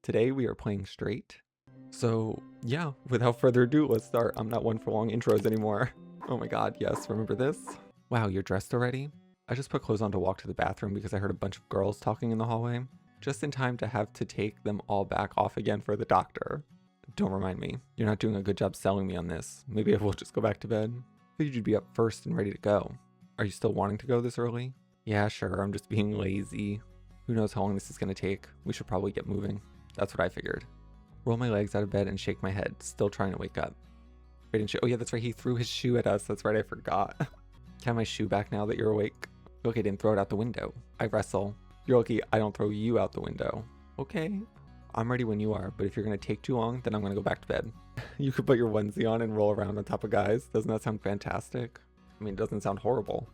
Today we are playing straight. So yeah, without further ado, let's start. I'm not one for long intros anymore. Oh my god, yes, remember this? Wow, you're dressed already? I just put clothes on to walk to the bathroom because I heard a bunch of girls talking in the hallway. Just in time to have to take them all back off again for the doctor. Don't remind me. You're not doing a good job selling me on this. Maybe I will just go back to bed. Figured you'd be up first and ready to go. Are you still wanting to go this early? Yeah, sure, I'm just being lazy. Who knows how long this is gonna take? We should probably get moving. That's what I figured. Roll my legs out of bed and shake my head, still trying to wake up. Oh yeah, that's right, he threw his shoe at us. That's right, I forgot. Can I have my shoe back now that you're awake? Look, I didn't throw it out the window. I wrestle. You're lucky I don't throw you out the window. Okay. I'm ready when you are, but if you're gonna take too long, then I'm gonna go back to bed. You could put your onesie on and roll around on top of guys. Doesn't that sound fantastic? I mean, it doesn't sound horrible.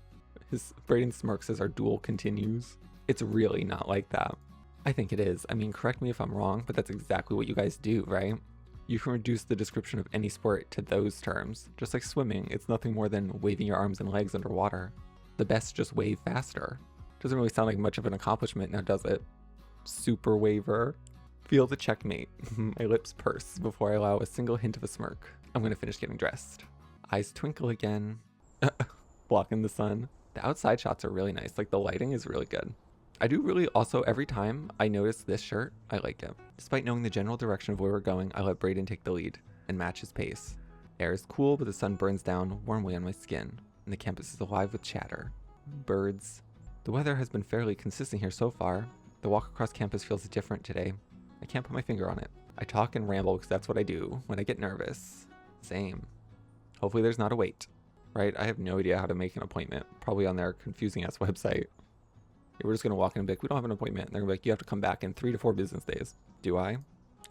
Braden smirks as our duel continues. It's really not like that. I think it is. I mean, correct me if I'm wrong, but that's exactly what you guys do, right? You can reduce the description of any sport to those terms. Just like swimming, it's nothing more than waving your arms and legs underwater. The best just wave faster. Doesn't really sound like much of an accomplishment now, does it? Super waver. Feel the checkmate. My lips purse before I allow a single hint of a smirk. I'm gonna finish getting dressed. Eyes twinkle again. Blocking the sun. The outside shots are really nice. Like, the lighting is really good. I do really also, every time I notice this shirt, I like it. Despite knowing the general direction of where we're going, I let Braden take the lead and match his pace. Air is cool, but the sun burns down warmly on my skin, and the campus is alive with chatter. Birds. The weather has been fairly consistent here so far. The walk across campus feels different today. I can't put my finger on it. I talk and ramble because that's what I do when I get nervous. Same. Hopefully there's not a wait. Right? I have no idea how to make an appointment. Probably on their confusing ass website. We're just going to walk in and be like, we don't have an appointment. And they're going to be like, you have to come back in 3 to 4 business days. Do I? I'm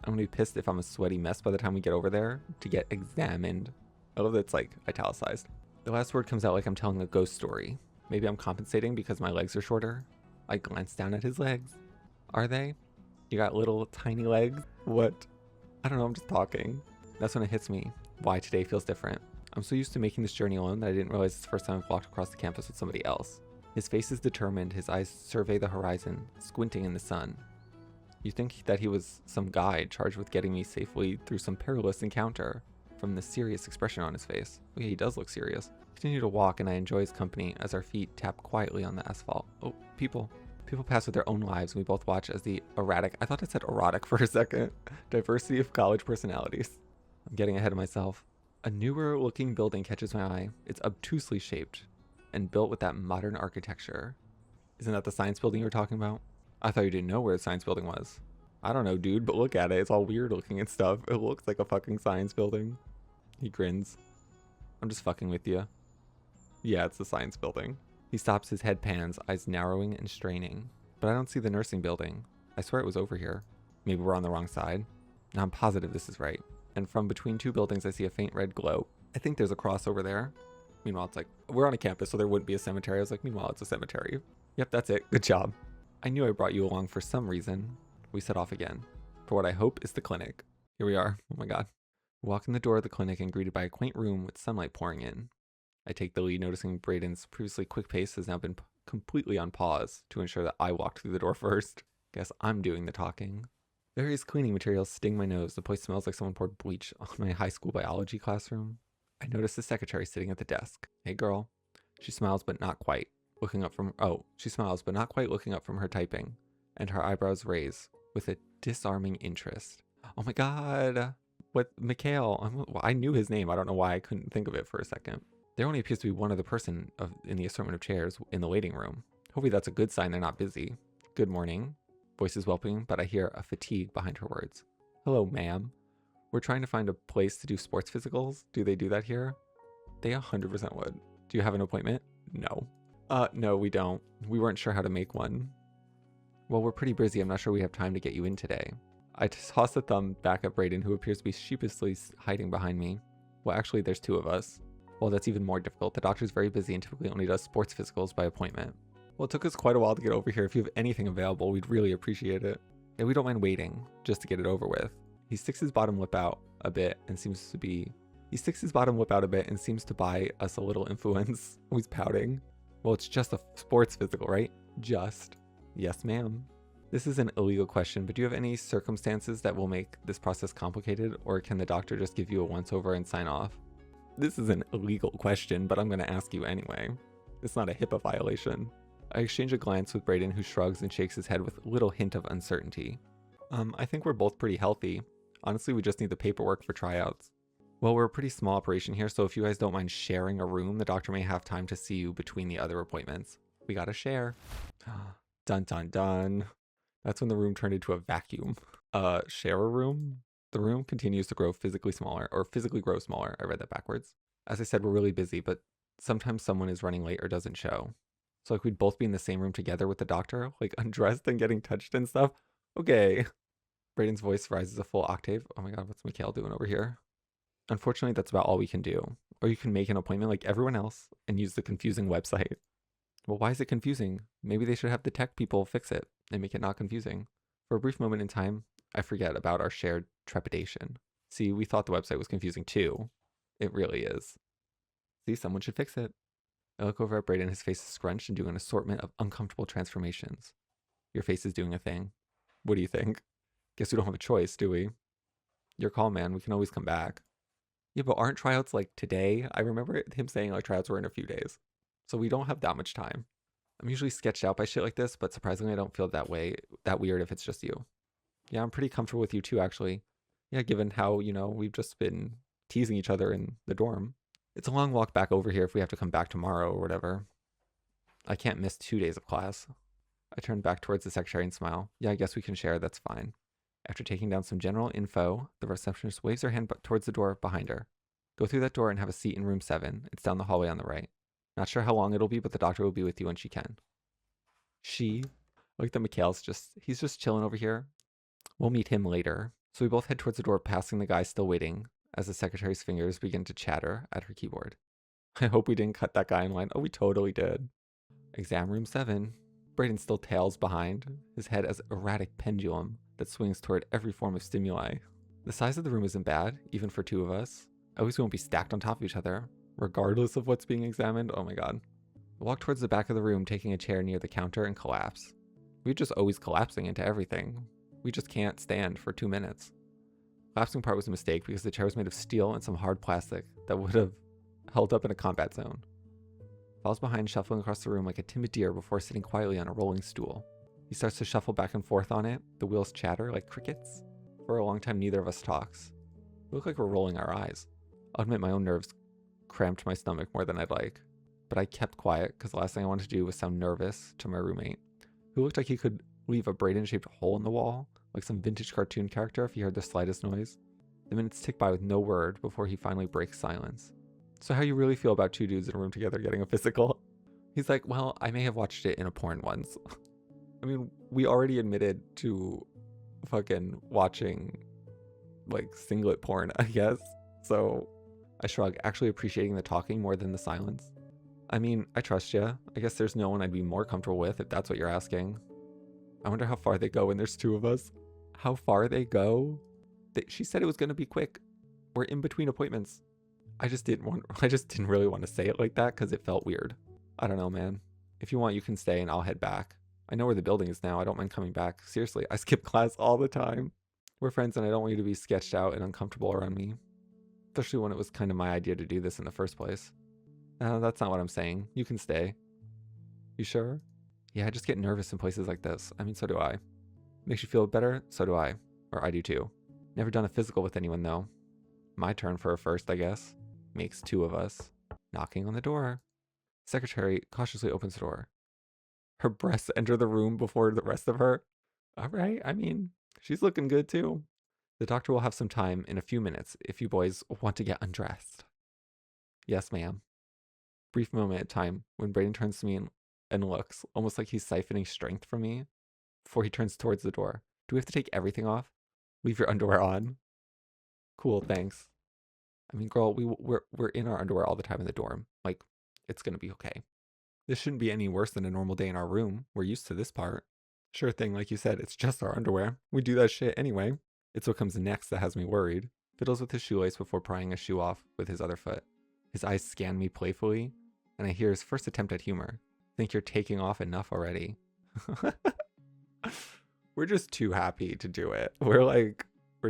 going to be pissed if I'm a sweaty mess by the time we get over there to get examined. I love that it's like italicized. The last word comes out like I'm telling a ghost story. Maybe I'm compensating because my legs are shorter. I glance down at his legs. Are they? You got little tiny legs? What? I don't know, I'm just talking. That's when it hits me. Why today feels different. I'm so used to making this journey alone that I didn't realize it's the first time I've walked across the campus with somebody else. His face is determined, his eyes survey the horizon, squinting in the sun. You think that he was some guy charged with getting me safely through some perilous encounter, from the serious expression on his face. Oh yeah, he does look serious. Continue to walk and I enjoy his company as our feet tap quietly on the asphalt. Oh, people. People pass with their own lives and we both watch as the erratic, I thought it said erotic for a second, diversity of college personalities. I'm getting ahead of myself. A newer looking building catches my eye. It's obtusely shaped and built with that modern architecture. Isn't that the science building you were talking about? I thought you didn't know where the science building was. I don't know, dude, but look at it. It's all weird looking and stuff. It looks like a fucking science building. He grins. I'm just fucking with you. Yeah, it's the science building. He stops, his head pans, eyes narrowing and straining. But I don't see the nursing building. I swear it was over here. Maybe we're on the wrong side. Now I'm positive this is right. And from between two buildings, I see a faint red glow. I think there's a cross over there. Meanwhile, it's like, we're on a campus, so there wouldn't be a cemetery. I was like, meanwhile, it's a cemetery. Yep, that's it. Good job. I knew I brought you along for some reason. We set off again. For what I hope is the clinic. Here we are. Oh my god. We walk in the door of the clinic and greeted by a quaint room with sunlight pouring in. I take the lead, noticing Braden's previously quick pace has now been completely on pause to ensure that I walked through the door first. Guess I'm doing the talking. Various cleaning materials sting my nose. The place smells like someone poured bleach on my high school biology classroom. I notice the secretary sitting at the desk. Hey girl. She smiles but not quite looking up from her typing, and her eyebrows raise with a disarming interest. Oh my god. What? Mikhail. I knew his name. I don't know why I couldn't think of it for a second. There only appears to be one other person in the assortment of chairs in the waiting room. Hopefully that's a good sign they're not busy. Good morning. Voice is welcoming, but I hear a fatigue behind her words. Hello, ma'am. We're trying to find a place to do sports physicals. Do they do that here? They 100% would. Do you have an appointment? No. No, we don't. We weren't sure how to make one. Well, we're pretty busy. I'm not sure we have time to get you in today. I toss a thumb back at Braden, who appears to be sheepishly hiding behind me. Well, actually, there's 2 of us. Well, that's even more difficult. The doctor's very busy and typically only does sports physicals by appointment. Well, it took us quite a while to get over here. If you have anything available, we'd really appreciate it. And we don't mind waiting, just to get it over with. He sticks his bottom lip out a bit and seems to buy us a little influence. He's pouting. Well, it's just a sports physical, right? Just. Yes, ma'am. This is an illegal question, but do you have any circumstances that will make this process complicated, or can the doctor just give you a once-over and sign off? This is an illegal question, but I'm going to ask you anyway. It's not a HIPAA violation. I exchange a glance with Braden, who shrugs and shakes his head with a little hint of uncertainty. I think we're both pretty healthy. Honestly, we just need the paperwork for tryouts. Well, we're a pretty small operation here, so if you guys don't mind sharing a room, the doctor may have time to see you between the other appointments. We gotta share. Dun dun dun. That's when the room turned into a vacuum. Share a room? The room continues to grow physically smaller, or physically grow smaller. I read that backwards. As I said, we're really busy, but sometimes someone is running late or doesn't show. So like we'd both be in the same room together with the doctor, like undressed and getting touched and stuff. Okay. Braden's voice rises a full octave. Oh my god, what's Mikhail doing over here? Unfortunately, that's about all we can do. Or you can make an appointment like everyone else and use the confusing website. Well, why is it confusing? Maybe they should have the tech people fix it and make it not confusing. For a brief moment in time, I forget about our shared trepidation. See, we thought the website was confusing too. It really is. See, someone should fix it. I look over at Braden, his face is scrunched and doing an assortment of uncomfortable transformations. Your face is doing a thing. What do you think? Guess we don't have a choice, do we? Your call, man. We can always come back. Yeah, but aren't tryouts like today? I remember him saying like tryouts were in a few days. So we don't have that much time. I'm usually sketched out by shit like this, but surprisingly I don't feel that weird if it's just you. Yeah, I'm pretty comfortable with you too, actually. Yeah, given how, we've just been teasing each other in the dorm. It's a long walk back over here if we have to come back tomorrow or whatever. I can't miss 2 days of class. I turn back towards the secretary and smile. Yeah, I guess we can share, that's fine. After taking down some general info, the receptionist waves her hand towards the door behind her. Go through that door and have a seat in room 7. It's down the hallway on the right. Not sure how long it'll be, but the doctor will be with you when she can. Like the Mikhail's he's just chilling over here. We'll meet him later. So we both head towards the door, passing the guy still waiting, as the secretary's fingers begin to chatter at her keyboard. I hope we didn't cut that guy in line. Oh, we totally did. Exam room 7. Braden still tails behind, his head as erratic pendulum that swings toward every form of stimuli. The size of the room isn't bad, even for 2 of us. At least we won't be stacked on top of each other, regardless of what's being examined. Oh my god. I walk towards the back of the room, taking a chair near the counter, and collapse. We're just always collapsing into everything. We just can't stand for 2 minutes. Collapsing part was a mistake because the chair was made of steel and some hard plastic that would have held up in a combat zone. Falls behind, shuffling across the room like a timid deer before sitting quietly on a rolling stool. He starts to shuffle back and forth on it. The wheels chatter like crickets. For a long time, neither of us talks. We look like we're rolling our eyes. I'll admit my own nerves cramped my stomach more than I'd like. But I kept quiet because the last thing I wanted to do was sound nervous to my roommate, who looked like he could leave a Braden-shaped hole in the wall, like some vintage cartoon character if he heard the slightest noise. The minutes tick by with no word before he finally breaks silence. So how you really feel about 2 dudes in a room together getting a physical? He's like, well, I may have watched it in a porn once. I mean, we already admitted to fucking watching, like, singlet porn, I guess. So I shrug, actually appreciating the talking more than the silence. I mean, I trust you. I guess there's no one I'd be more comfortable with if that's what you're asking. I wonder how far they go when there's 2 of us. How far they go? She said it was going to be quick. We're in between appointments. I just didn't really want to say it like that because it felt weird. I don't know, man. If you want, you can stay and I'll head back. I know where the building is now. I don't mind coming back. Seriously, I skip class all the time. We're friends and I don't want you to be sketched out and uncomfortable around me. Especially when it was kind of my idea to do this in the first place. That's not what I'm saying. You can stay. You sure? Yeah, I just get nervous in places like this. I mean, so do I. Makes you feel better? So do I. Or I do too. Never done a physical with anyone though. My turn for a first, I guess. Makes 2 of us. Knocking on the door. Secretary cautiously opens the door. Her breasts enter the room before the rest of her. All right, I mean, she's looking good too. The doctor will have some time in a few minutes if you boys want to get undressed. Yes, ma'am. Brief moment of time when Braden turns to me and looks, almost like he's siphoning strength from me, before he turns towards the door. Do we have to take everything off? Leave your underwear on. Cool, thanks. I mean, girl, we're in our underwear all the time in the dorm. Like, it's gonna be okay. This shouldn't be any worse than a normal day in our room. We're used to this part. Sure thing, like you said, it's just our underwear. We do that shit anyway. It's what comes next that has me worried. Fiddles with his shoelace before prying a shoe off with his other foot. His eyes scan me playfully, and I hear his first attempt at humor. Think you're taking off enough already. We're just too happy to do it. We're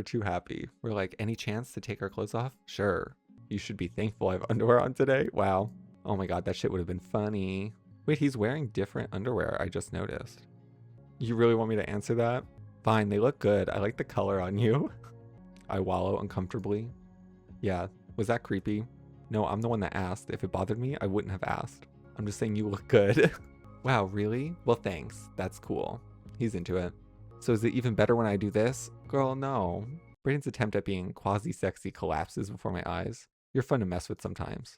too happy. We're like, any chance to take our clothes off? Sure. You should be thankful I have underwear on today. Wow. Oh my God, that shit would have been funny. Wait, he's wearing different underwear. I just noticed. You really want me to answer that? Fine, they look good. I like the color on you. I wallow uncomfortably. Yeah, was that creepy? No, I'm the one that asked. If it bothered me, I wouldn't have asked. I'm just saying you look good. Wow, really? Well, thanks. That's cool. He's into it. So is it even better when I do this? Girl, no. Braden's attempt at being quasi-sexy collapses before my eyes. You're fun to mess with sometimes.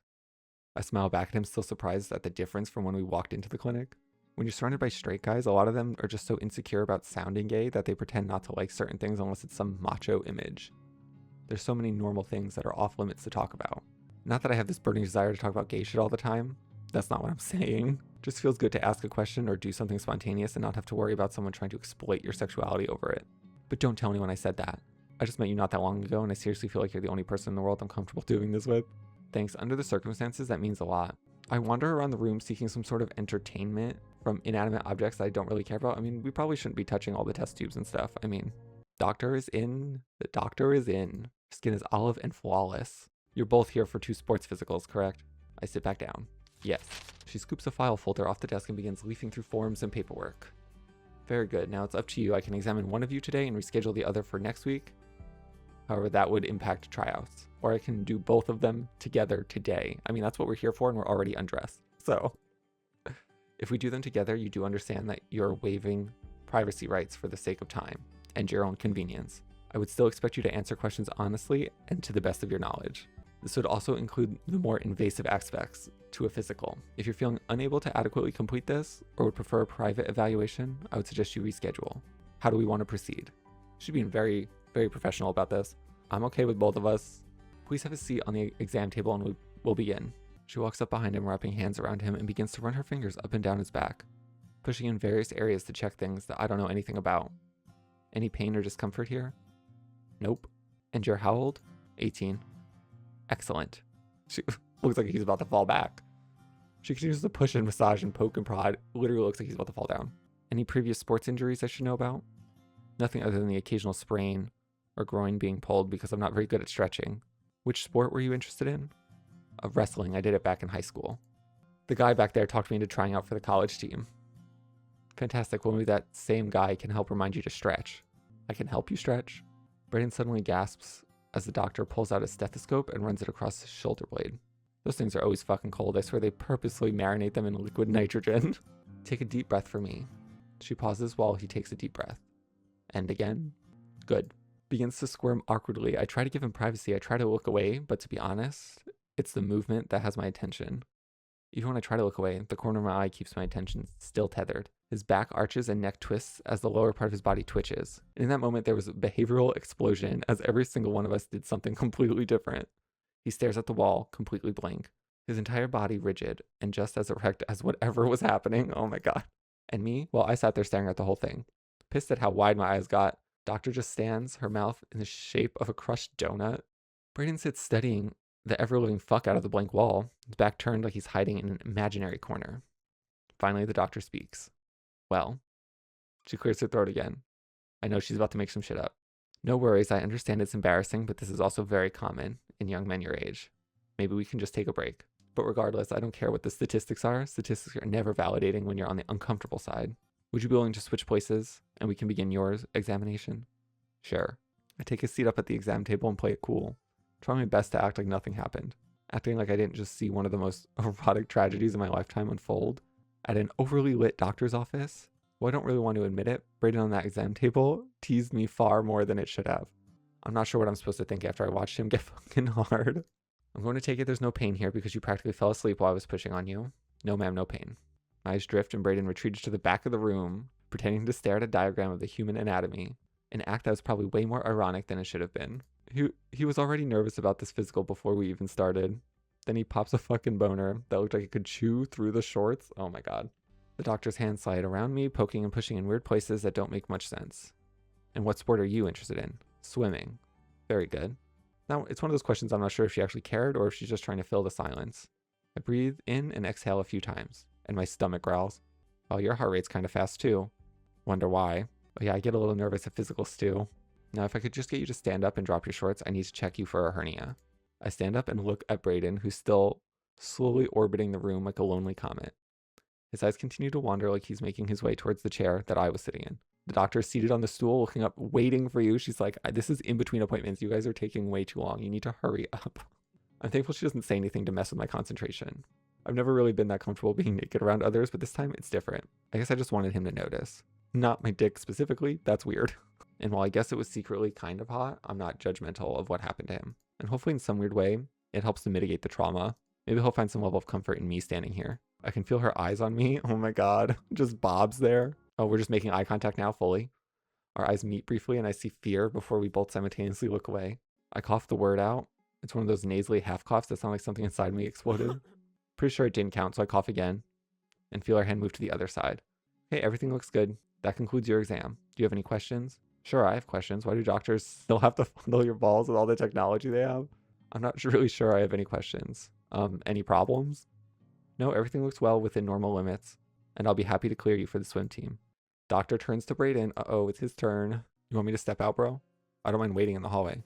I smile back at him, still surprised at the difference from when we walked into the clinic. When you're surrounded by straight guys, a lot of them are just so insecure about sounding gay that they pretend not to like certain things unless it's some macho image. There's so many normal things that are off limits to talk about. Not that I have this burning desire to talk about gay shit all the time. That's not what I'm saying. Just feels good to ask a question or do something spontaneous and not have to worry about someone trying to exploit your sexuality over it. But don't tell anyone I said that. I just met you not that long ago and I seriously feel like you're the only person in the world I'm comfortable doing this with. Thanks. Under the circumstances, that means a lot. I wander around the room seeking some sort of entertainment from inanimate objects that I don't really care about. I mean, we probably shouldn't be touching all the test tubes and stuff. I mean, doctor is in. The doctor is in. Skin is olive and flawless. You're both here for 2 sports physicals, correct? I sit back down. Yes. She scoops a file folder off the desk and begins leafing through forms and paperwork. Very good. Now it's up to you. I can examine one of you today and reschedule the other for next week. However, that would impact tryouts. Or I can do both of them together today. I mean, that's what we're here for and we're already undressed. So if we do them together, you do understand that you're waiving privacy rights for the sake of time and your own convenience. I would still expect you to answer questions honestly and to the best of your knowledge. This would also include the more invasive aspects to a physical. If you're feeling unable to adequately complete this or would prefer a private evaluation, I would suggest you reschedule. How do we want to proceed? She's being very, very professional about this. I'm okay with both of us. Please have a seat on the exam table and we'll begin. She walks up behind him, wrapping hands around him, and begins to run her fingers up and down his back, pushing in various areas to check things that I don't know anything about. Any pain or discomfort here? Nope. And you're how old? 18. Excellent. She looks like he's about to fall back. She continues to push and massage and poke and prod. Literally looks like he's about to fall down. Any previous sports injuries I should know about? Nothing other than the occasional sprain or groin being pulled because I'm not very good at stretching. Which sport were you interested in? Wrestling. I did it back in high school. The guy back there talked me into trying out for the college team. Fantastic. Well, maybe that same guy can help remind you to stretch. I can help you stretch? Braden suddenly gasps as the doctor pulls out a stethoscope and runs it across his shoulder blade. Those things are always fucking cold. I swear they purposely marinate them in liquid nitrogen. Take a deep breath for me. She pauses while he takes a deep breath. And again. Good. Begins to squirm awkwardly. I try to give him privacy. I try to look away, but to be honest, it's the movement that has my attention. Even when I try to look away, the corner of my eye keeps my attention still tethered. His back arches and neck twists as the lower part of his body twitches. In that moment, there was a behavioral explosion as every single one of us did something completely different. He stares at the wall, completely blank, his entire body rigid and just as erect as whatever was happening. Oh my God. And me? Well, I sat there staring at the whole thing, pissed at how wide my eyes got. Doctor just stands, her mouth in the shape of a crushed donut. Braden sits studying the ever-living fuck out of the blank wall, his back turned like he's hiding in an imaginary corner. Finally, the doctor speaks. Well, she clears her throat again. I know she's about to make some shit up. No worries, I understand it's embarrassing, but this is also very common in young men your age. Maybe we can just take a break. But regardless, I don't care what the statistics are. Statistics are never validating when you're on the uncomfortable side. Would you be willing to switch places and we can begin your examination? Sure. I take a seat up at the exam table and play it cool. Try my best to act like nothing happened. Acting like I didn't just see one of the most erotic tragedies of my lifetime unfold. At an overly lit doctor's office? Well, I don't really want to admit it. Braden on that exam table teased me far more than it should have. I'm not sure what I'm supposed to think after I watched him get fucking hard. I'm going to take it there's no pain here because you practically fell asleep while I was pushing on you. No ma'am, no pain. My eyes drift and Braden retreats to the back of the room, pretending to stare at a diagram of the human anatomy, an act that was probably way more ironic than it should have been. He was already nervous about this physical before we even started. Then he pops a fucking boner that looked like it could chew through the shorts. Oh my God. The doctor's hands slide around me, poking and pushing in weird places that don't make much sense. And what sport are you interested in? Swimming. Very good. Now, it's one of those questions I'm not sure if she actually cared or if she's just trying to fill the silence. I breathe in and exhale a few times, and my stomach growls. Well, your heart rate's kind of fast too. Wonder why. Oh yeah, I get a little nervous at physicals too. Now, if I could just get you to stand up and drop your shorts, I need to check you for a hernia. I stand up and look at Braden, who's still slowly orbiting the room like a lonely comet. His eyes continue to wander like he's making his way towards the chair that I was sitting in. The doctor is seated on the stool, looking up, waiting for you. She's like, this is in between appointments. You guys are taking way too long. You need to hurry up. I'm thankful she doesn't say anything to mess with my concentration. I've never really been that comfortable being naked around others, but this time it's different. I guess I just wanted him to notice. Not my dick specifically. That's weird. And while I guess it was secretly kind of hot, I'm not judgmental of what happened to him. And hopefully in some weird way, it helps to mitigate the trauma. Maybe he'll find some level of comfort in me standing here. I can feel her eyes on me. Oh my God. Just Bob's there. Oh, we're just making eye contact now fully. Our eyes meet briefly and I see fear before we both simultaneously look away. I cough the word out. It's one of those nasally half coughs that sound like something inside me exploded. Pretty sure it didn't count, so I cough again and feel our hand move to the other side. Hey, everything looks good. That concludes your exam. Do you have any questions? Sure, I have questions. Why do doctors still have to fondle your balls with all the technology they have? I'm not really sure I have any questions. Any problems? No, everything looks well within normal limits, and I'll be happy to clear you for the swim team. Doctor turns to Braden. Uh-oh, it's his turn. You want me to step out, bro? I don't mind waiting in the hallway.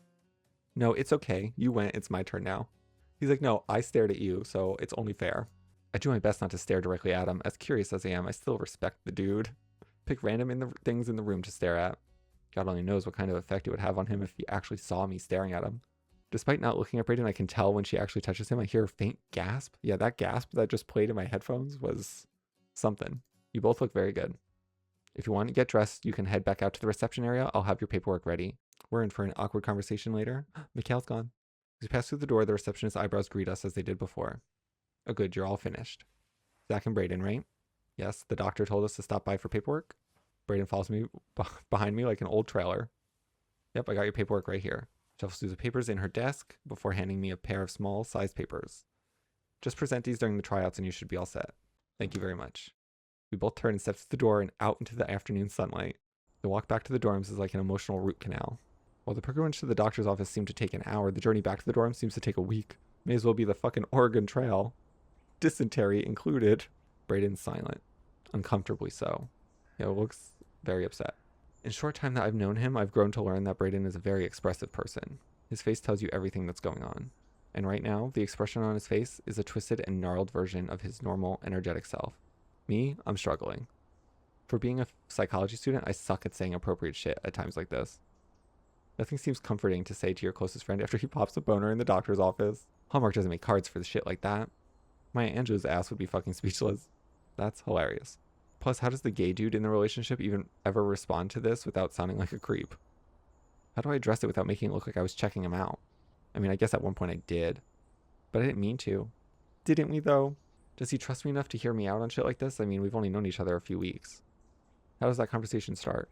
No, it's okay. You went. It's my turn now. He's like, no, I stared at you, so it's only fair. I do my best not to stare directly at him. As curious as I am, I still respect the dude. Pick random things in the room to stare at. God only knows what kind of effect it would have on him if he actually saw me staring at him. Despite not looking at Braden, I can tell when she actually touches him. I hear a faint gasp. Yeah, that gasp that just played in my headphones was something. You both look very good. If you want to get dressed, you can head back out to the reception area. I'll have your paperwork ready. We're in for an awkward conversation later. Mikhail's gone. As we pass through the door, the receptionist's eyebrows greet us as they did before. Oh good, you're all finished. Zack and Braden, right? Yes, the doctor told us to stop by for paperwork. Braden follows me behind me like an old trailer. Yep, I got your paperwork right here. Shuffles through the papers in her desk before handing me a pair of small-sized papers. Just present these during the tryouts and you should be all set. Thank you very much. We both turn and step through the door and out into the afternoon sunlight. The walk back to the dorms is like an emotional root canal. While the pilgrimage to the doctor's office seemed to take an hour, the journey back to the dorm seems to take a week. May as well be the fucking Oregon Trail. Dysentery included. Braden's silent. Uncomfortably so. He looks very upset. In the short time that I've known him, I've grown to learn that Braden is a very expressive person. His face tells you everything that's going on. And right now, the expression on his face is a twisted and gnarled version of his normal, energetic self. Me, I'm struggling. For being a psychology student, I suck at saying appropriate shit at times like this. Nothing seems comforting to say to your closest friend after he pops a boner in the doctor's office. Hallmark doesn't make cards for the shit like that. My Angela's ass would be fucking speechless. That's hilarious. Plus, how does the gay dude in the relationship even ever respond to this without sounding like a creep? How do I address it without making it look like I was checking him out? I mean, I guess at one point I did, but I didn't mean to. Didn't we though? Does he trust me enough to hear me out on shit like this? I mean, we've only known each other a few weeks. How does that conversation start?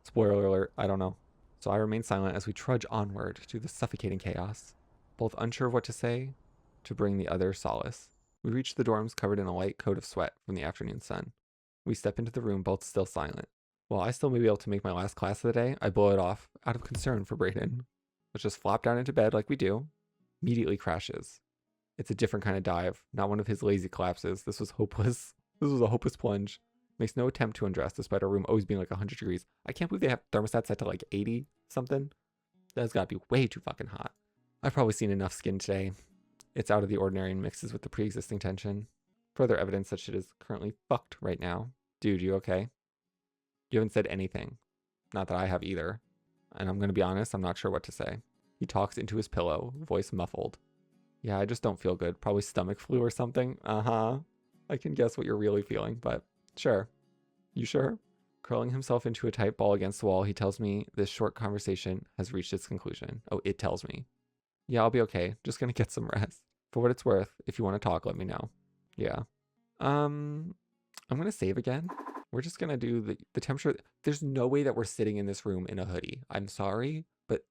Spoiler alert, I don't know. So I remain silent as we trudge onward through the suffocating chaos, both unsure of what to say to bring the other solace. We reach the dorms covered in a light coat of sweat from the afternoon sun. We step into the room, both still silent. While I still may be able to make my last class of the day, I blow it off out of concern for Braden. Let's just flop down into bed like we do. Immediately crashes. It's a different kind of dive, not one of his lazy collapses. This was hopeless. This was a hopeless plunge. Makes no attempt to undress, despite our room always being like 100 degrees. I can't believe they have thermostats set to like 80 something. That's gotta be way too fucking hot. I've probably seen enough skin today. It's out of the ordinary and mixes with the pre-existing tension. Further evidence that shit is currently fucked right now. Dude, you okay? You haven't said anything. Not that I have either. And I'm gonna be honest, I'm not sure what to say. He talks into his pillow, voice muffled. Yeah, I just don't feel good. Probably stomach flu or something. Uh-huh. I can guess what you're really feeling, but sure. You sure? Curling himself into a tight ball against the wall, he tells me this short conversation has reached its conclusion. Oh, it tells me. Yeah, I'll be okay. Just gonna get some rest. For what it's worth, if you want to talk, let me know. Yeah. I'm gonna save again. We're just gonna do the temperature. There's no way that we're sitting in this room in a hoodie. I'm sorry, but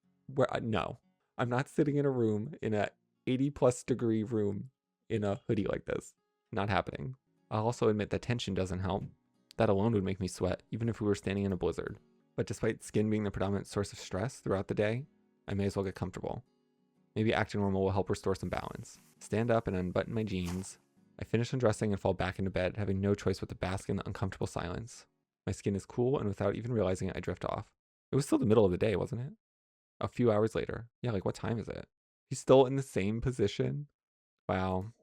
no. I'm not sitting in a room in a 80+ degree room in a hoodie like this. Not happening. I'll also admit that tension doesn't help. That alone would make me sweat, even if we were standing in a blizzard. But despite skin being the predominant source of stress throughout the day, I may as well get comfortable. Maybe acting normal will help restore some balance. Stand up and unbutton my jeans. I finish undressing and fall back into bed, having no choice but to bask in the uncomfortable silence. My skin is cool, and without even realizing it, I drift off. It was still the middle of the day, wasn't it? A few hours later. Yeah, like what time is it? He's still in the same position. Wow.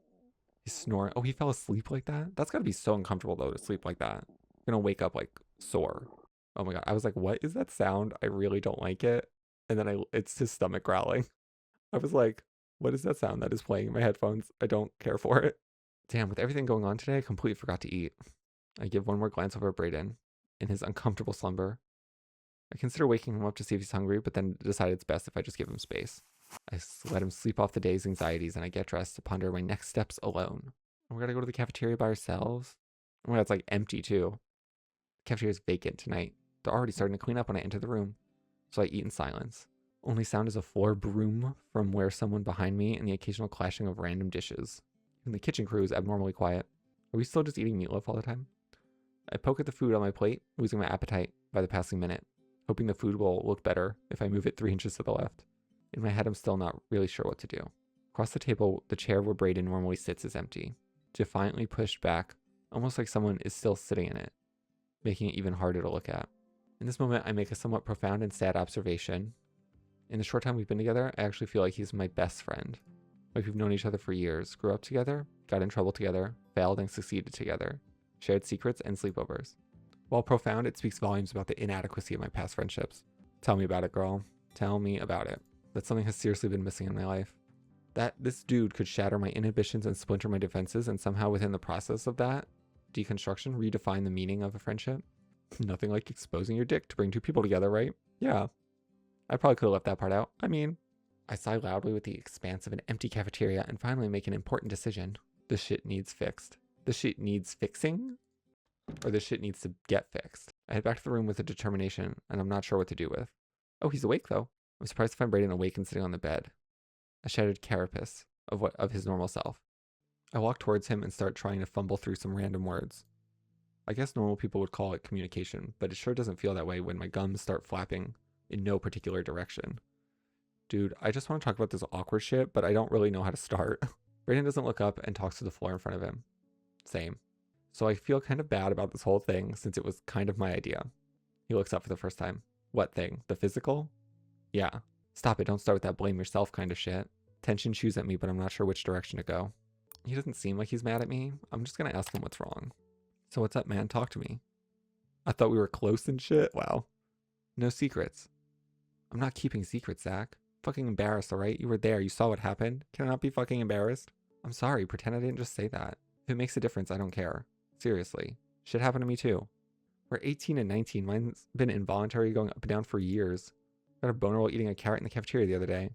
He's snoring. Oh, he fell asleep like that? That's gotta be so uncomfortable though to sleep like that. You're gonna wake up like sore. Oh my god. I was like, what is that sound? I really don't like it. And then it's his stomach growling. I was like, what is that sound that is playing in my headphones? I don't care for it. Damn, with everything going on today, I completely forgot to eat. I give one more glance over at Braden in his uncomfortable slumber. I consider waking him up to see if he's hungry, but then decide it's best if I just give him space. I let him sleep off the day's anxieties, and I get dressed to ponder my next steps alone. We're gonna go to the cafeteria by ourselves. Oh my god, it's like empty too. The cafeteria's vacant tonight. They're already starting to clean up when I enter the room. So I eat in silence. Only sound is a floor broom from where someone behind me and the occasional clashing of random dishes. Even the kitchen crew is abnormally quiet. Are we still just eating meatloaf all the time? I poke at the food on my plate, losing my appetite by the passing minute, hoping the food will look better if I move it 3 inches to the left. In my head, I'm still not really sure what to do. Across the table, the chair where Braden normally sits is empty, defiantly pushed back, almost like someone is still sitting in it, making it even harder to look at. In this moment, I make a somewhat profound and sad observation. In the short time we've been together, I actually feel like he's my best friend. Like we've known each other for years, grew up together, got in trouble together, failed and succeeded together, shared secrets and sleepovers. While profound, it speaks volumes about the inadequacy of my past friendships. Tell me about it, girl. Tell me about it. That something has seriously been missing in my life. That this dude could shatter my inhibitions and splinter my defenses, and somehow within the process of that deconstruction, redefine the meaning of a friendship. Nothing like exposing your dick to bring 2 people together, right? Yeah. I probably could have left that part out. I mean, I sigh loudly with the expanse of an empty cafeteria and finally make an important decision. This shit needs fixed. This shit needs fixing? Or this shit needs to get fixed. I head back to the room with a determination, and I'm not sure what to do with. Oh, he's awake though. I'm surprised to find Braden awake and sitting on the bed. A shattered carapace of his normal self. I walk towards him and start trying to fumble through some random words. I guess normal people would call it communication, but it sure doesn't feel that way when my gums start flapping in no particular direction. Dude, I just want to talk about this awkward shit, but I don't really know how to start. Braden doesn't look up and talks to the floor in front of him. Same. So I feel kind of bad about this whole thing since it was kind of my idea. He looks up for the first time. What thing? The physical? Yeah. Stop it, don't start with that blame yourself kind of shit. Tension chews at me, but I'm not sure which direction to go. He doesn't seem like he's mad at me. I'm just gonna ask him what's wrong. So what's up, man? Talk to me. I thought we were close and shit? Wow. No secrets. I'm not keeping secrets, Zach. Fucking embarrassed, alright? You were there, you saw what happened. Can I not be fucking embarrassed? I'm sorry, pretend I didn't just say that. If it makes a difference, I don't care. Seriously. Shit happened to me too. We're 18 and 19. Mine's been involuntary going up and down for years. Got a boner while eating a carrot in the cafeteria the other day.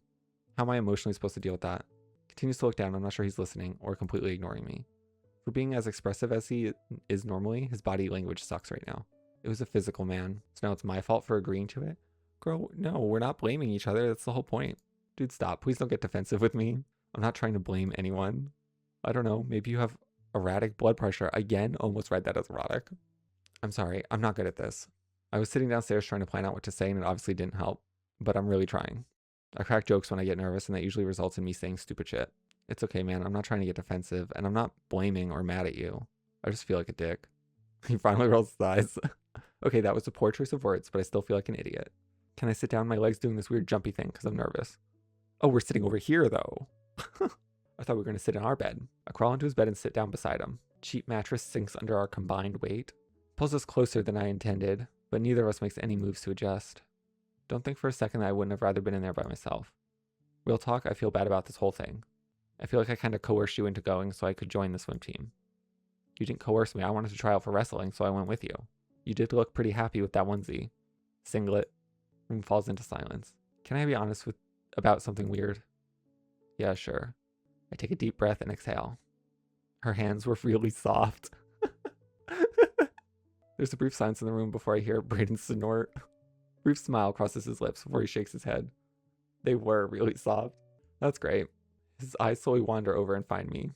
How am I emotionally supposed to deal with that? Continues to look down. I'm not sure he's listening or completely ignoring me. For being as expressive as he is normally, his body language sucks right now. It was a physical, man. So now it's my fault for agreeing to it? Girl, no, we're not blaming each other. That's the whole point. Dude, stop. Please don't get defensive with me. I'm not trying to blame anyone. I don't know. Maybe you have erratic blood pressure. Again, almost read that as erotic. I'm sorry. I'm not good at this. I was sitting downstairs trying to plan out what to say, and it obviously didn't help. But I'm really trying. I crack jokes when I get nervous, and that usually results in me saying stupid shit. It's okay, man. I'm not trying to get defensive, and I'm not blaming or mad at you. I just feel like a dick. He finally rolls his eyes. Okay, that was a poor choice of words, but I still feel like an idiot. Can I sit down? My leg's doing this weird jumpy thing because I'm nervous. Oh, we're sitting over here, though. I thought we were going to sit in our bed. I crawl into his bed and sit down beside him. Cheap mattress sinks under our combined weight. Pulls us closer than I intended, but neither of us makes any moves to adjust. Don't think for a second that I wouldn't have rather been in there by myself. Real talk, I feel bad about this whole thing. I feel like I kind of coerced you into going so I could join the swim team. You didn't coerce me. I wanted to try out for wrestling, so I went with you. You did look pretty happy with that onesie. Singlet. Room falls into silence. Can I be honest about something weird? Yeah, sure. I take a deep breath and exhale. Her hands were really soft. There's a brief silence in the room before I hear Braden snort. Brief smile crosses his lips before he shakes his head. They were really soft. That's great. His eyes slowly wander over and find me.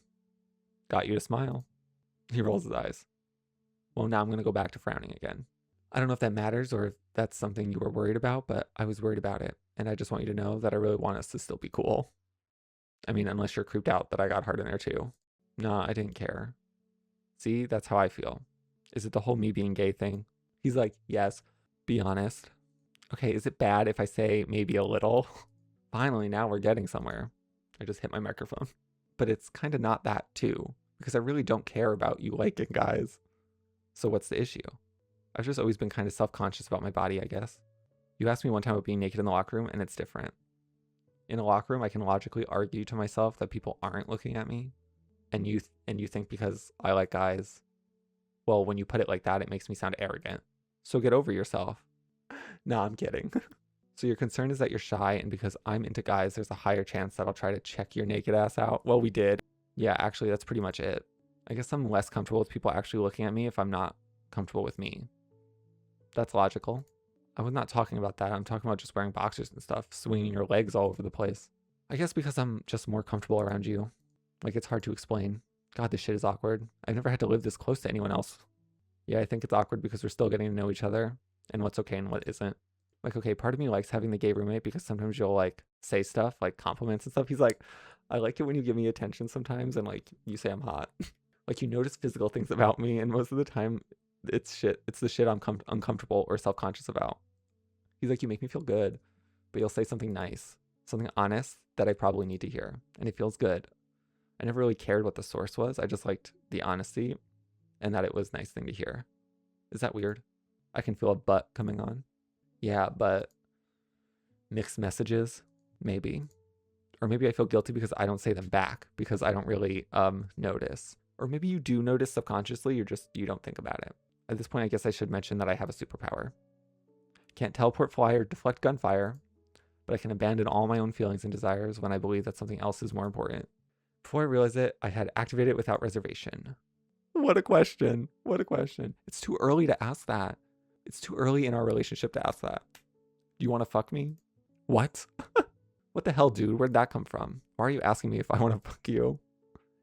Got you to smile. He rolls his eyes. Well, now I'm going to go back to frowning again. I don't know if that matters or if that's something you were worried about, but I was worried about it. And I just want you to know that I really want us to still be cool. I mean, unless you're creeped out that I got hard in there too. Nah, I didn't care. See, that's how I feel. Is it the whole me being gay thing? He's like, yes, be honest. Okay, is it bad if I say maybe a little? Finally, now we're getting somewhere. I just hit my microphone. But it's kind of not that too, because I really don't care about you liking guys. So what's the issue? I've just always been kind of self-conscious about my body, I guess. You asked me one time about being naked in the locker room, and it's different. In a locker room, I can logically argue to myself that people aren't looking at me, and you think because I like guys, well, when you put it like that, it makes me sound arrogant. So get over yourself. Nah, I'm kidding. So your concern is that you're shy, and because I'm into guys, there's a higher chance that I'll try to check your naked ass out. Well, we did. Yeah, actually, that's pretty much it. I guess I'm less comfortable with people actually looking at me if I'm not comfortable with me. That's logical. I was not talking about that. I'm talking about just wearing boxers and stuff, swinging your legs all over the place. I guess because I'm just more comfortable around you. Like, it's hard to explain. God, this shit is awkward. I've never had to live this close to anyone else. Yeah, I think it's awkward because we're still getting to know each other and what's okay and what isn't. Like, okay, part of me likes having the gay roommate because sometimes you'll like say stuff like compliments and stuff. He's like, I like it when you give me attention sometimes and like you say I'm hot. Like, you notice physical things about me, and most of the time it's shit. It's the shit I'm uncomfortable or self-conscious about. He's like, you make me feel good, but you'll say something nice, something honest that I probably need to hear, and it feels good. I never really cared what the source was. I just liked the honesty and that it was a nice thing to hear. Is that weird? I can feel a but coming on. Yeah, but mixed messages, maybe. Or maybe I feel guilty because I don't say them back because I don't really notice. Or maybe you do notice subconsciously, you don't think about it. At this point, I guess I should mention that I have a superpower. Can't teleport, fly, or deflect gunfire, but I can abandon all my own feelings and desires when I believe that something else is more important. Before I realized it, I had activated it without reservation. What a question. What a question. It's too early to ask that. It's too early in our relationship to ask that. Do you want to fuck me? What? What the hell, dude? Where'd that come from? Why are you asking me if I want to fuck you?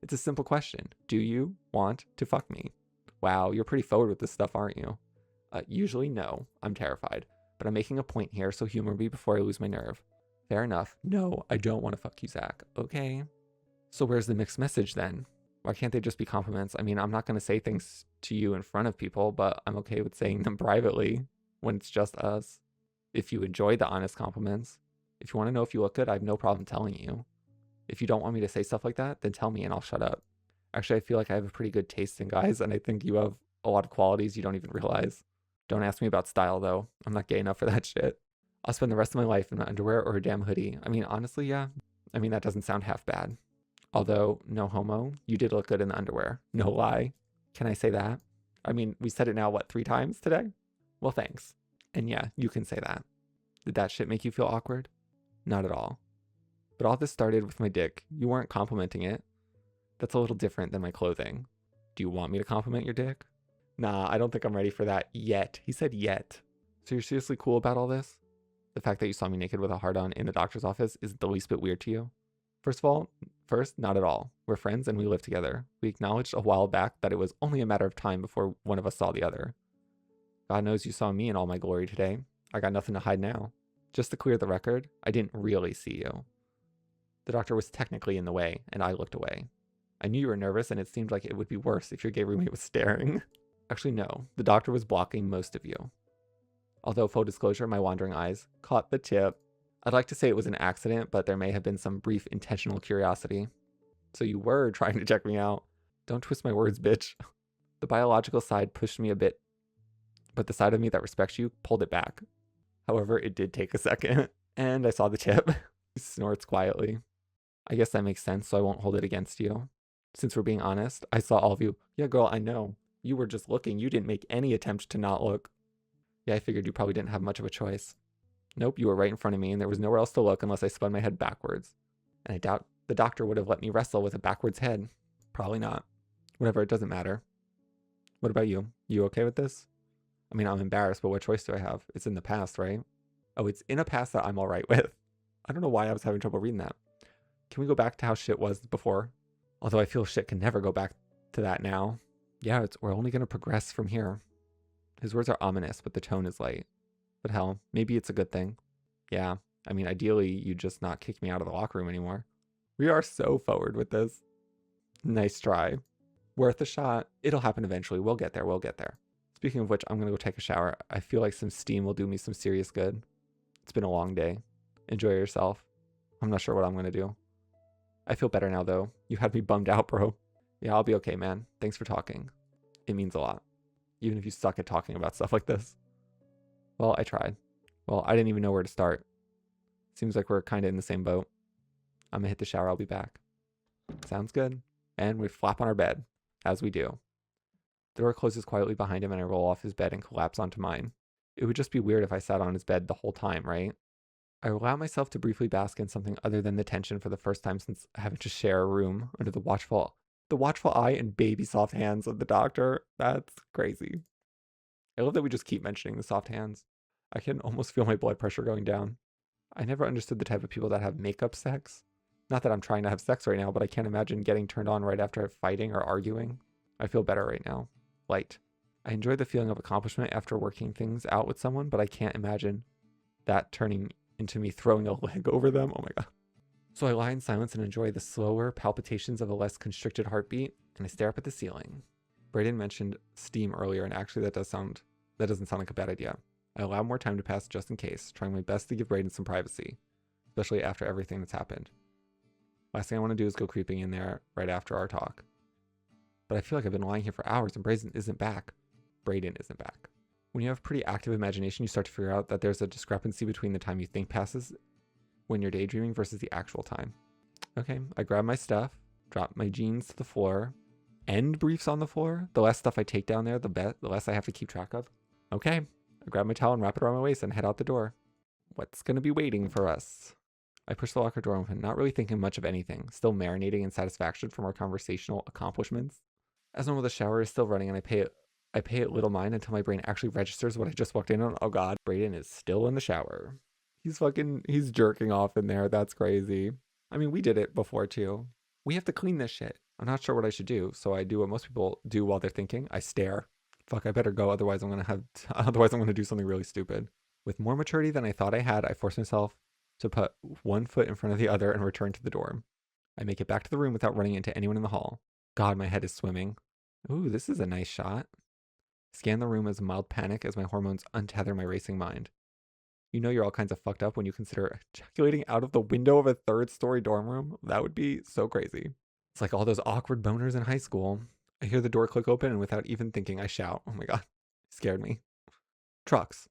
It's a simple question. Do you want to fuck me? Wow, you're pretty forward with this stuff, aren't you? Usually no. I'm terrified. But I'm making a point here, so humor me before I lose my nerve. Fair enough. No, I don't want to fuck you, Zach. Okay. So where's the mixed message then? Why can't they just be compliments? I mean, I'm not going to say things to you in front of people, but I'm okay with saying them privately when it's just us. If you enjoy the honest compliments, if you want to know if you look good, I have no problem telling you. If you don't want me to say stuff like that, then tell me and I'll shut up. Actually, I feel like I have a pretty good taste in guys, and I think you have a lot of qualities you don't even realize. Don't ask me about style, though. I'm not gay enough for that shit. I'll spend the rest of my life in my underwear or a damn hoodie. I mean, honestly, yeah. I mean, that doesn't sound half bad. Although, no homo, you did look good in the underwear. No lie. Can I say that? I mean, we said it now, 3 times today? Well, thanks. And yeah, you can say that. Did that shit make you feel awkward? Not at all. But all this started with my dick. You weren't complimenting it. That's a little different than my clothing. Do you want me to compliment your dick? Nah, I don't think I'm ready for that yet. He said yet. So you're seriously cool about all this? The fact that you saw me naked with a hard-on in the doctor's office is the least bit weird to you? First, not at all. We're friends and we live together. We acknowledged a while back that it was only a matter of time before one of us saw the other. God knows you saw me in all my glory today. I got nothing to hide now. Just to clear the record, I didn't really see you. The doctor was technically in the way, and I looked away. I knew you were nervous, and it seemed like it would be worse if your gay roommate was staring. Actually, no. The doctor was blocking most of you. Although, full disclosure, my wandering eyes caught the tip. I'd like to say it was an accident, but there may have been some brief intentional curiosity. So you were trying to check me out. Don't twist my words, bitch. The biological side pushed me a bit, but the side of me that respects you pulled it back. However, it did take a second, and I saw the tip. He snorts quietly. I guess that makes sense, so I won't hold it against you. Since we're being honest, I saw all of you. Yeah, girl, I know. You were just looking. You didn't make any attempt to not look. Yeah, I figured you probably didn't have much of a choice. Nope, you were right in front of me, and there was nowhere else to look unless I spun my head backwards. And I doubt the doctor would have let me wrestle with a backwards head. Probably not. Whatever, it doesn't matter. What about you? You okay with this? I mean, I'm embarrassed, but what choice do I have? It's in the past, right? Oh, it's in a past that I'm all right with. I don't know why I was having trouble reading that. Can we go back to how shit was before? Although I feel shit can never go back to that now. Yeah, we're only going to progress from here. His words are ominous, but the tone is light. But hell, maybe it's a good thing. Yeah, I mean, ideally, you'd just not kick me out of the locker room anymore. We are so forward with this. Nice try. Worth a shot. It'll happen eventually. We'll get there. Speaking of which, I'm gonna go take a shower. I feel like some steam will do me some serious good. It's been a long day. Enjoy yourself. I'm not sure what I'm gonna do. I feel better now, though. You had me bummed out, bro. Yeah, I'll be okay, man. Thanks for talking. It means a lot. Even if you suck at talking about stuff like this. Well, I tried. Well, I didn't even know where to start. Seems like we're kind of in the same boat. I'm gonna hit the shower. I'll be back. Sounds good. And we flap on our bed, as we do. The door closes quietly behind him and I roll off his bed and collapse onto mine. It would just be weird if I sat on his bed the whole time, right? I allow myself to briefly bask in something other than the tension for the first time since having to share a room under the watchful eye and baby soft hands of the doctor. That's crazy. I love that we just keep mentioning the soft hands. I can almost feel my blood pressure going down. I never understood the type of people that have makeup sex. Not that I'm trying to have sex right now, but I can't imagine getting turned on right after fighting or arguing. I feel better right now. Light. I enjoy the feeling of accomplishment after working things out with someone, but I can't imagine that turning into me throwing a leg over them. Oh my god. So I lie in silence and enjoy the slower palpitations of a less constricted heartbeat, and I stare up at the ceiling. Braden mentioned steam earlier, and actually that doesn't sound like a bad idea. I allow more time to pass just in case, trying my best to give Braden some privacy, especially after everything that's happened. Last thing I want to do is go creeping in there right after our talk. But I feel like I've been lying here for hours and Braden isn't back. When you have pretty active imagination, you start to figure out that there's a discrepancy between the time you think passes when you're daydreaming versus the actual time. Okay, I grab my stuff, drop my jeans to the floor, end briefs on the floor. The less stuff I take down there, the less I have to keep track of. Okay, I grab my towel and wrap it around my waist and head out the door. What's gonna be waiting for us? I push the locker door open, not really thinking much of anything, still marinating in satisfaction from our conversational accomplishments. As normal, the shower is still running and I pay it little mind until my brain actually registers what I just walked in on. Oh god, Braden is still in the shower. He's jerking off in there. That's crazy. I mean, we did it before too. We have to clean this shit. I'm not sure what I should do, so I do what most people do while they're thinking. I stare. Fuck, I better go, otherwise I'm gonna do something really stupid. With more maturity than I thought I had, I force myself to put one foot in front of the other and return to the dorm. I make it back to the room without running into anyone in the hall. God, my head is swimming. Ooh, this is a nice shot. Scan the room as a mild panic as my hormones untether my racing mind. You know you're all kinds of fucked up when you consider ejaculating out of the window of a third-story dorm room. That would be so crazy. It's like all those awkward boners in high school. I hear the door click open and without even thinking, I shout. Oh my god, scared me. Trucks.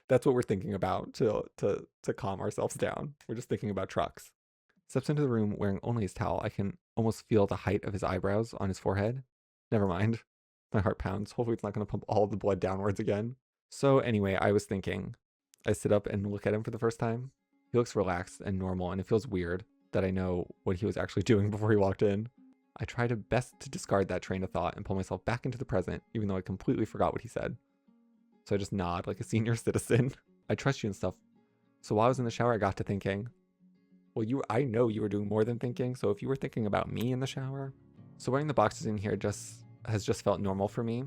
That's what we're thinking about to calm ourselves down. We're just thinking about trucks. Steps into the room wearing only his towel. I can almost feel the height of his eyebrows on his forehead. Never mind. My heart pounds. Hopefully it's not going to pump all of the blood downwards again. So anyway, I was thinking. I sit up and look at him for the first time. He looks relaxed and normal, and it feels weird that I know what he was actually doing before he walked in. I try to best to discard that train of thought and pull myself back into the present, even though I completely forgot what he said. So I just nod like a senior citizen. I trust you and stuff. So while I was in the shower, I got to thinking, well, I know you were doing more than thinking, so if you were thinking about me in the shower. So wearing the boxes in here has just felt normal for me.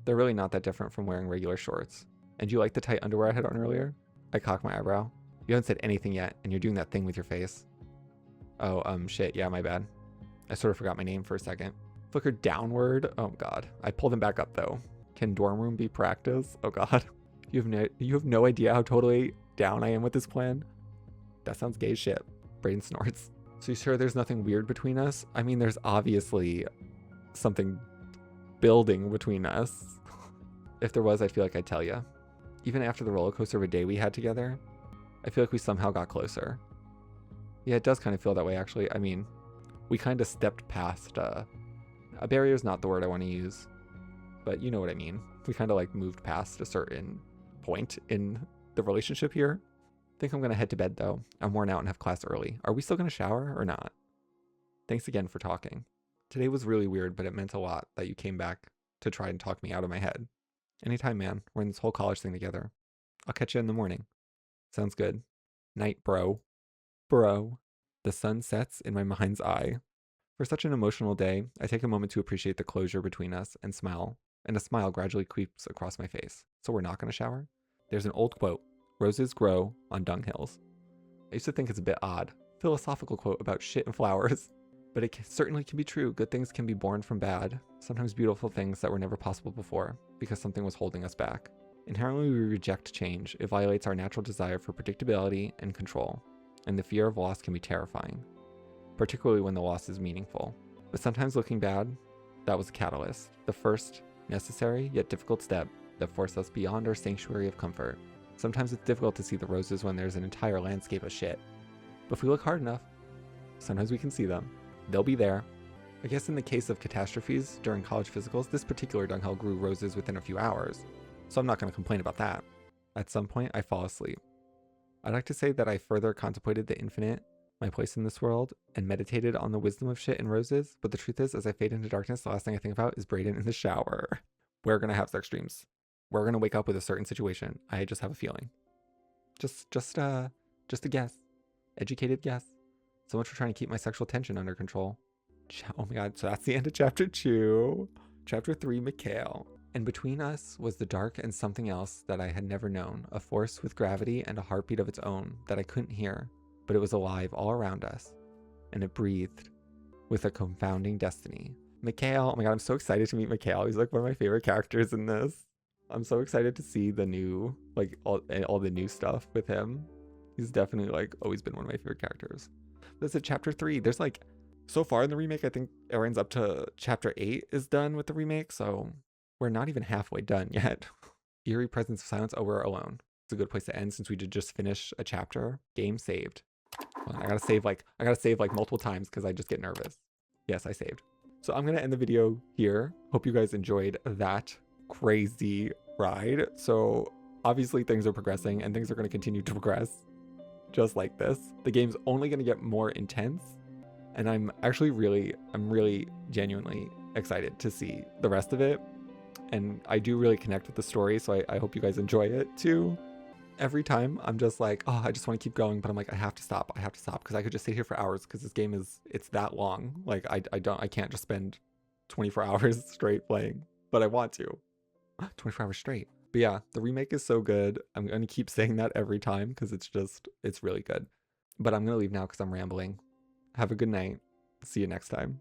They're really not that different from wearing regular shorts. And you like the tight underwear I had on earlier? I cock my eyebrow. You haven't said anything yet, and you're doing that thing with your face. Oh, shit, yeah, my bad. I sort of forgot my name for a second. Flicker downward? Oh god. I pulled him back up though. Can dorm room be practice? Oh god. You have no idea how totally down I am with this plan? That sounds gay as shit. Braden snorts. So you sure there's nothing weird between us? I mean, there's obviously something building between us. If there was, I feel like I'd tell you. Even after the roller coaster of a day we had together, I feel like we somehow got closer. Yeah, it does kind of feel that way, actually. I mean, we kind of stepped past, a barrier is not the word I want to use, but you know what I mean. We kind of like moved past a certain point in the relationship here. I think I'm going to head to bed though. I'm worn out and have class early. Are we still going to shower or not? Thanks again for talking. Today was really weird, but it meant a lot that you came back to try and talk me out of my head. Anytime, man. We're in this whole college thing together. I'll catch you in the morning. Sounds good. Night, bro. Bro. The sun sets in my mind's eye. For such an emotional day, I take a moment to appreciate the closure between us and smile, and a smile gradually creeps across my face. So we're not going to shower? There's an old quote, roses grow on dung hills. I used to think it's a bit odd. Philosophical quote about shit and flowers. But it certainly can be true. Good things can be born from bad, sometimes beautiful things that were never possible before, because something was holding us back. Inherently, we reject change. It violates our natural desire for predictability and control, and the fear of loss can be terrifying, particularly when the loss is meaningful. But sometimes looking bad, that was a catalyst, the first necessary yet difficult step that forced us beyond our sanctuary of comfort. Sometimes it's difficult to see the roses when there's an entire landscape of shit. But if we look hard enough, sometimes we can see them. They'll be there. I guess in the case of catastrophes during college physicals, this particular dunghill grew roses within a few hours, so I'm not going to complain about that. At some point, I fall asleep. I'd like to say that I further contemplated the infinite, my place in this world, and meditated on the wisdom of shit and roses, but the truth is, as I fade into darkness, the last thing I think about is Braden in the shower. We're going to have sex dreams. We're going to wake up with a certain situation. I just have a feeling. Just a guess. Educated guess. So much for trying to keep my sexual tension under control. Oh my god, so that's the end of chapter 2. Chapter 3, Mikhail. And between us was the dark and something else that I had never known, a force with gravity and a heartbeat of its own that I couldn't hear, but it was alive all around us, and it breathed with a confounding destiny. Mikhail, oh my god, I'm so excited to meet Mikhail. He's like one of my favorite characters in this. I'm so excited to see the new, like all the new stuff with him. He's definitely like always been one of my favorite characters. This is chapter 3. There's like, so far in the remake, I think Aaron's up to chapter 8 is done with the remake, so we're not even halfway done yet. Eerie presence of silence. Oh, we're alone. It's a good place to end since we did just finish a chapter. Game saved. Well, I gotta save like multiple times because I just get nervous. Yes, I saved. So I'm gonna end the video here. Hope you guys enjoyed that crazy ride. So obviously things are progressing and things are gonna continue to progress just like this. The game's only gonna get more intense, and I'm really genuinely excited to see the rest of it. And I do really connect with the story, so I hope you guys enjoy it too. Every time I'm just like, oh, I just want to keep going, but I'm like, I have to stop because I could just sit here for hours because this game it's that long. Like I can't just spend 24 hours straight playing, but I want to. 24 hours straight. But yeah, the remake is so good. I'm going to keep saying that every time because it's really good. But I'm going to leave now because I'm rambling. Have a good night. See you next time.